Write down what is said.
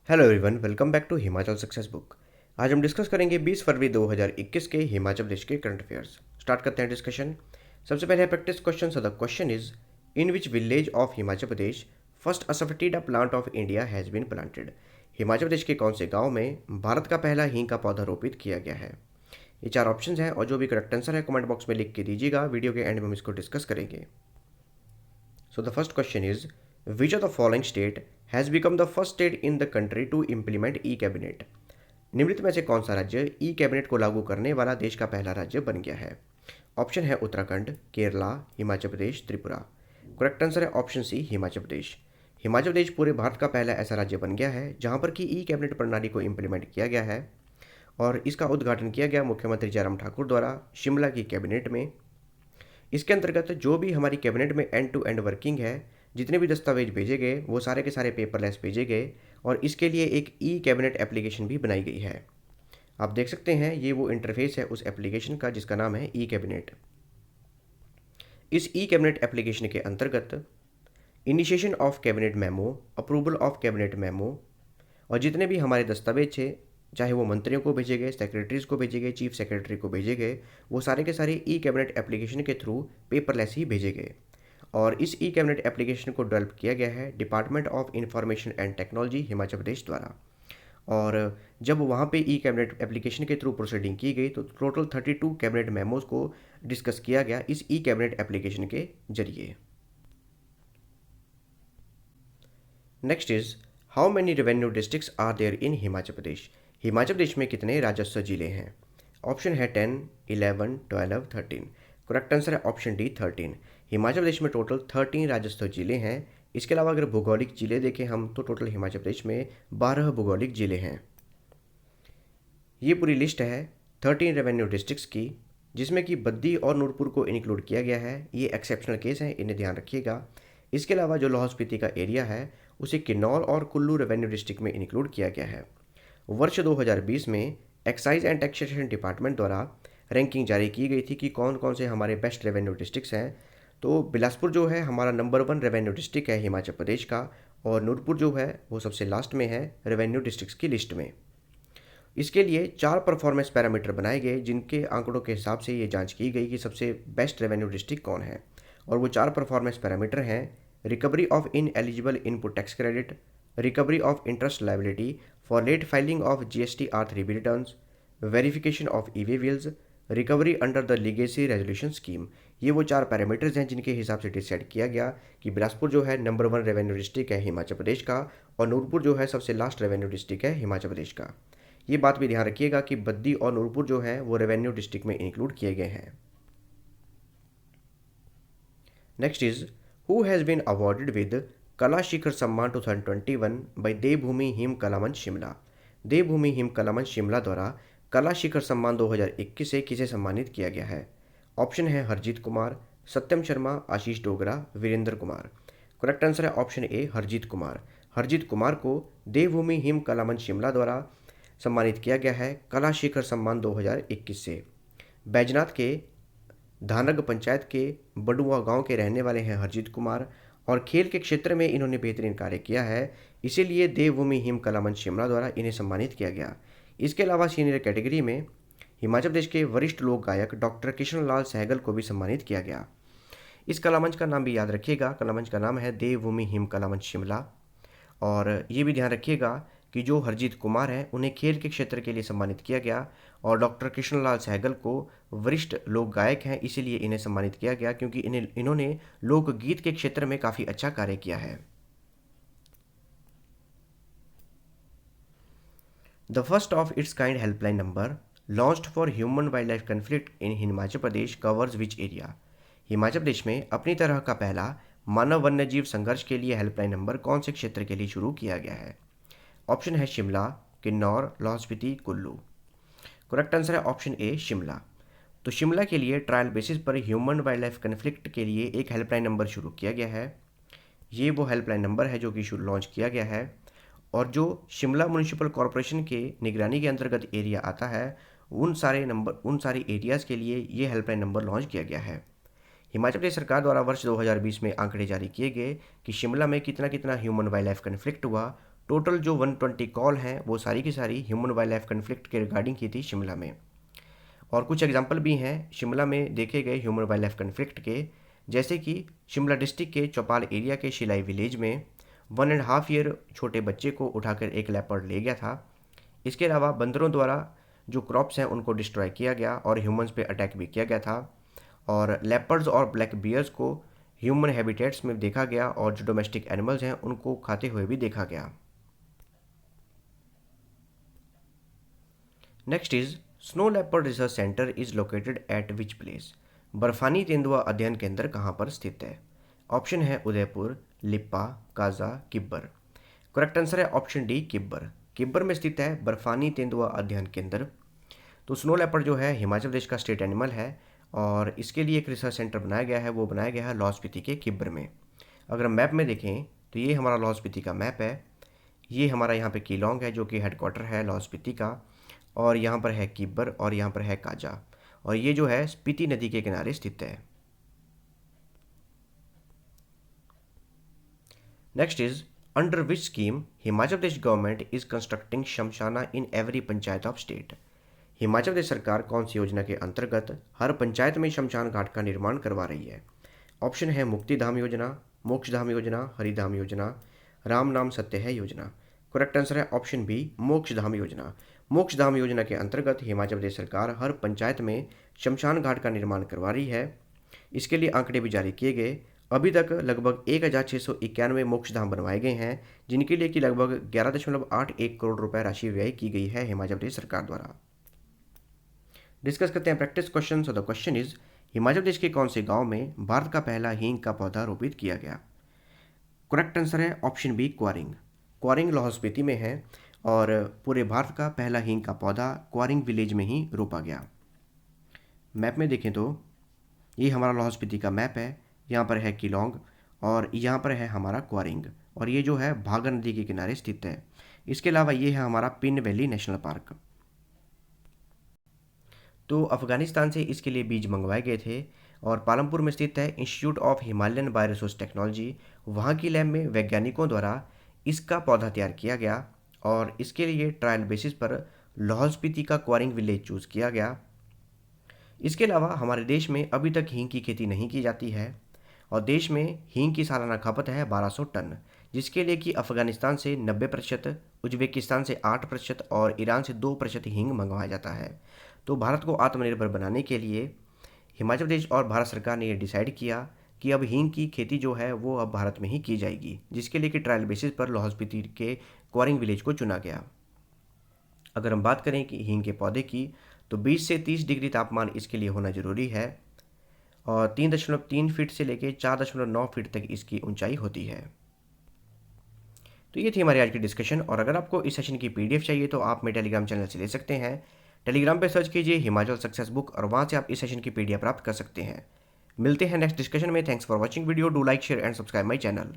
Hello everyone, welcome back to Himachal success book. आज हम discuss करेंगे 20 फरवरी 2021 के हिमाचल प्रदेश के करंट अफेयर्स। स्टार्ट करते हैं डिस्कशन। सबसे पहले practice question. So the question is, in which village of Himachal Pradesh first asafoetida plant of India has been planted. Himachal Pradesh के कौन से गांव में भारत का पहला हींग का पौधा रोपित किया गया है। ये चार ऑप्शन हैं और जो भी करेक्ट आंसर है कमेंट बॉक्स में लिख के दीजिएगा। वीडियो के एंड में हम इसको डिस्कस करेंगे। So the first question is, which of the following state has become the first state in the country to implement e-cabinet? निम्नलिखित में से कौन सा राज्य ई कैबिनेट को लागू करने वाला देश का पहला राज्य बन गया है। ऑप्शन है उत्तराखंड, केरला, हिमाचल प्रदेश, त्रिपुरा। करेक्ट आंसर है ऑप्शन सी, हिमाचल प्रदेश। हिमाचल प्रदेश पूरे भारत का पहला ऐसा राज्य बन गया है जहां पर कि ई कैबिनेट प्रणाली को इम्प्लीमेंट किया गया है और इसका उद्घाटन किया गया मुख्यमंत्री जयराम ठाकुर द्वारा शिमला की कैबिनेट में। इसके अंतर्गत जो भी हमारी कैबिनेट में एंड टू एंड वर्किंग है, जितने भी दस्तावेज भेजे गए वो सारे के सारे पेपरलेस भेजे गए और इसके लिए एक ई कैबिनेट एप्लीकेशन भी बनाई गई है। आप देख सकते हैं ये वो इंटरफेस है उस एप्लीकेशन का जिसका नाम है ई कैबिनेट। इस ई कैबिनेट एप्लीकेशन के अंतर्गत initiation of cabinet memo, approval of cabinet memo और जितने भी हमारे दस्तावेज थे, चाहे वो मंत्रियों को भेजे गए, सेक्रेटरीज को भेजे गए, चीफ सेक्रेटरी को भेजे गए, वो सारे के सारे ई कैबिनेट एप्लीकेशन के थ्रू पेपरलेस ही भेजे गए। और इस ई कैबिनेट एप्लीकेशन को डेवलप किया गया है department of information and technology Himachal Pradesh द्वारा। और जब वहाँ पे ई कैबिनेट एप्लीकेशन के थ्रू प्रोसीडिंग की गई तो टोटल 32 कैबिनेट मेमोज को डिस्कस किया गया इस ई कैबिनेट एप्लीकेशन के जरिए। Next is, how many revenue districts are there in Himachal Pradesh. Himachal Pradesh में कितने राजस्व जिले हैं। ऑप्शन है 10, 11, 12, 13। करेक्ट आंसर है ऑप्शन डी, 13। हिमाचल प्रदेश में टोटल 13 राजस्व जिले हैं। इसके अलावा अगर भौगोलिक जिले देखें हम तो टोटल हिमाचल प्रदेश में 12 भौगोलिक जिले हैं। ये पूरी लिस्ट है 13 रेवेन्यू डिस्ट्रिक्ट्स की, जिसमें कि बद्दी और नूरपुर को इंक्लूड किया गया है। ये एक्सेप्शनल केस हैं, इन्हें ध्यान रखिएगा। इसके अलावा जो लाहौल स्पीति का एरिया है उसे किन्नौर और कुल्लू रेवेन्यू डिस्ट्रिक्ट में इंक्लूड किया गया है। वर्ष 2020 में एक्साइज एंड टैक्सेशन डिपार्टमेंट द्वारा रैंकिंग जारी की गई थी कि कौन कौन से हमारे बेस्ट रेवेन्यू डिस्ट्रिक्ट्स हैं। तो बिलासपुर जो है हमारा नंबर 1 रेवेन्यू डिस्ट्रिक्ट है हिमाचल प्रदेश का, और नूरपुर जो है वो सबसे लास्ट में है रेवेन्यू डिस्ट्रिक्ट्स की लिस्ट में। इसके लिए 4 परफॉर्मेंस पैरामीटर बनाए गए जिनके आंकड़ों के हिसाब से ये जांच की गई कि सबसे बेस्ट रेवेन्यू डिस्ट्रिक्ट कौन है। और वो 4 परफॉर्मेंस पैरामीटर हैं: recovery of in eligible input tax credit, recovery of interest liability for late filing of GST R3B returns, verification of e-way bills, recovery under the legacy resolution scheme. ये वो 4 parameters हैं जिनके हिसाब से decide किया गया कि बिलासपुर जो है नंबर 1 रेवेन्यू डिस्ट्रिक्ट है हिमाचल प्रदेश का और नूरपुर जो है सबसे लास्ट रेवेन्यू डिस्ट्रिक्ट है हिमाचल प्रदेश का। ये बात भी ध्यान रखिएगा कि बद्दी और नूरपुर जो है वो रेवेन्यू डिस्ट्रिक्ट में इंक्लूड किए गए हैं। Next is, who has been awarded with Kala Shikhar सम्मान 2021 बाय देवभूमि हिम कला मंच शिमला। देवभूमि हिम कला मंच शिमला द्वारा कला शिखर सम्मान 2021 से किसे सम्मानित किया गया है। ऑप्शन है हरजीत कुमार, सत्यम शर्मा, आशीष डोगरा, वीरेंद्र कुमार। करेक्ट आंसर है ऑप्शन ए, हरजीत कुमार। हरजीत कुमार को देवभूमि हिम कला मंच शिमला द्वारा सम्मानित किया गया है कला शिखर सम्मान 2021 से। बैजनाथ के धानग पंचायत के बडुआ गांव के रहने वाले हैं हरजीत कुमार और खेल के क्षेत्र में इन्होंने बेहतरीन कार्य किया है, इसीलिए देवभूमि हिम कला मंच शिमला द्वारा इन्हें सम्मानित किया गया। इसके अलावा सीनियर कैटेगरी में हिमाचल प्रदेश के वरिष्ठ लोक गायक डॉक्टर किशन लाल सहगल को भी सम्मानित किया गया। इस कला मंच का नाम भी याद रखिएगा, कला मंच का नाम है देवभूमि हिम कला मंच शिमला। और ये भी ध्यान रखिएगा कि जो हरजीत कुमार हैं उन्हें खेल के क्षेत्र के लिए सम्मानित किया गया और डॉक्टर कृष्णलाल सहगल को वरिष्ठ लोक गायक हैं, इसीलिए इन्हें सम्मानित किया गया क्योंकि इन्होंने लोकगीत के क्षेत्र में काफ़ी अच्छा कार्य किया है। The first of its kind helpline number launched for human wildlife conflict in Himachal Pradesh covers which area. Himachal Pradesh में अपनी तरह का पहला मानव वन्यजीव संघर्ष के लिए हेल्पलाइन नंबर कौन से क्षेत्र के लिए शुरू किया गया है। ऑप्शन है शिमला, किन्नौर, लाहौल स्पीति, कुल्लू। करेक्ट आंसर है ऑप्शन ए, शिमला। तो शिमला के लिए ट्रायल बेसिस पर ह्यूमन वाइल्ड लाइफ कन्फ्लिक्ट के लिए एक हेल्पलाइन नंबर शुरू किया गया है। ये वो हेल्पलाइन नंबर है जो कि लॉन्च किया गया है और जो शिमला म्यूनिसिपल कॉरपोरेशन के निगरानी के अंतर्गत एरिया आता है उन सारे एरियाज़ के लिए ये हेल्पलाइन नंबर लॉन्च किया गया है। हिमाचल प्रदेश सरकार द्वारा वर्ष 2020 में आंकड़े जारी किए गए कि शिमला में कितना कितना ह्यूमन वाइल्ड लाइफ कन्फ्लिक्ट हुआ, टोटल जो 120 कॉल हैं वो सारी की सारी ह्यूमन वाइल्ड लाइफ कन्फ्लिक्ट के रिगार्डिंग की थी शिमला में। और कुछ एग्जाम्पल भी हैं शिमला में देखे गए ह्यूमन वाइल्ड लाइफ कन्फ्लिक्ट के, जैसे कि शिमला डिस्ट्रिक्ट के चौपाल एरिया के शिलाई विलेज में 1.5 ईयर छोटे बच्चे को उठाकर एक लेपर्ड ले गया था। इसके अलावा बंदरों द्वारा जो क्रॉप्स हैं उनको डिस्ट्रॉय किया गया और ह्यूमंस पे अटैक भी किया गया था। और लेपर्ड्स और ब्लैक बियर्स को ह्यूमन हैबिटेट्स में देखा गया और जो डोमेस्टिक एनिमल्स हैं उनको खाते हुए भी देखा गया। Next is snow leopard research center is located at which place. बर्फानी तेंदुआ अध्ययन केंद्र कहाँ पर स्थित है? ऑप्शन है उदयपुर, लिप्पा, काजा, किब्बर। करेक्ट आंसर है ऑप्शन डी, किब्बर। किब्बर में स्थित है बर्फानी तेंदुआ अध्ययन केंद्र। तो स्नो लेपर्ड जो है हिमाचल प्रदेश का स्टेट एनिमल है और इसके लिए एक रिसर्च सेंटर बनाया गया है, वो बनाया गया है लाहौल स्पीति के किब्बर में। अगर हम मैप में देखें तो ये हमारा लाहौल स्पीति का मैप है। ये हमारा यहाँ पे कीलोंग है जो कि हेडक्वार्टर है लाहौल स्पीति का, और यहाँ पर है किब्बर और यहाँ पर है काजा, और ये जो है स्पीति नदी के किनारे स्थित है। Next is under which scheme Himachal Pradesh government is constructing shamshana in every panchayat of state. Himachal Pradesh सरकार कौन सी योजना के अंतर्गत हर पंचायत में शमशान घाट का निर्माण करवा रही है? ऑप्शन है मुक्तिधाम योजना, मोक्षधाम योजना, हरिधाम योजना, राम नाम सत्य है योजना। करेक्ट आंसर है ऑप्शन बी, मोक्षधाम योजना। मोक्षधाम योजना के अंतर्गत हिमाचल प्रदेश सरकार हर पंचायत में शमशान घाट का निर्माण करवा रही है। इसके लिए आंकड़े भी जारी किए गए। अभी तक लगभग 1691 मोक्षधाम बनवाए गए हैं, जिनके लिए कि लगभग 11.81 करोड़ रुपए राशि व्यय की गई है हिमाचल प्रदेश सरकार द्वारा। डिस्कस करते हैं practice question. So the question is Himachal Pradesh के कौन से गांव में भारत का पहला हींग का पौधा रोपित किया गया? करेक्ट आंसर है ऑप्शन बी, क्वारिंग। क्वारिंग लाहौल स्पीति में है और पूरे भारत का पहला हींग का पौधा क्वारिंग विलेज में ही रोपा गया। मैप में देखें तो ये हमारा लाहौल स्पीति का मैप है। यहाँ पर है कीलोंग और यहाँ पर है हमारा क्वारिंग, और ये जो है भागर नदी के किनारे स्थित है। इसके अलावा ये है हमारा पिन वैली नेशनल पार्क। तो अफगानिस्तान से इसके लिए बीज मंगवाए गए थे और पालमपुर में स्थित है इंस्टीट्यूट ऑफ हिमालयन बायोरिसोर्स टेक्नोलॉजी। वहाँ की लैब में वैज्ञानिकों द्वारा इसका पौधा तैयार किया गया और इसके लिए ट्रायल बेसिस पर लाहौल स्पीति का क्वारिंग विलेज चूज़ किया गया। इसके अलावा हमारे देश में अभी तक हींग की खेती नहीं की जाती है और देश में हींग की सालाना खपत है 1200 टन, जिसके लिए कि अफगानिस्तान से 90%, उज्बेकिस्तान से 8% और ईरान से 2% हींग मंगवाया जाता है। तो भारत को आत्मनिर्भर बनाने के लिए हिमाचल प्रदेश और भारत सरकार ने ये डिसाइड किया कि अब हींग की खेती जो है वो अब भारत में ही की जाएगी, जिसके लिए कि ट्रायल बेसिस पर लाहौल स्पीति के क्वारिंग विलेज को चुना गया। अगर हम बात करें कि हींग के पौधे की, तो 20 से 30 डिग्री तापमान इसके लिए होना ज़रूरी है और 3.3 फीट से लेकर 4.9 फीट तक इसकी ऊंचाई होती है। तो ये थी हमारी आज की डिस्कशन, और अगर आपको इस सेशन की PDF चाहिए तो आप मेरे टेलीग्राम चैनल से ले सकते हैं। टेलीग्राम पे सर्च कीजिए हिमाचल सक्सेस बुक और वहाँ से आप इस सेशन की PDF प्राप्त कर सकते हैं। मिलते हैं नेक्स्ट डिस्कशन में। Thanks for watching video. Do like, share and subscribe my channel.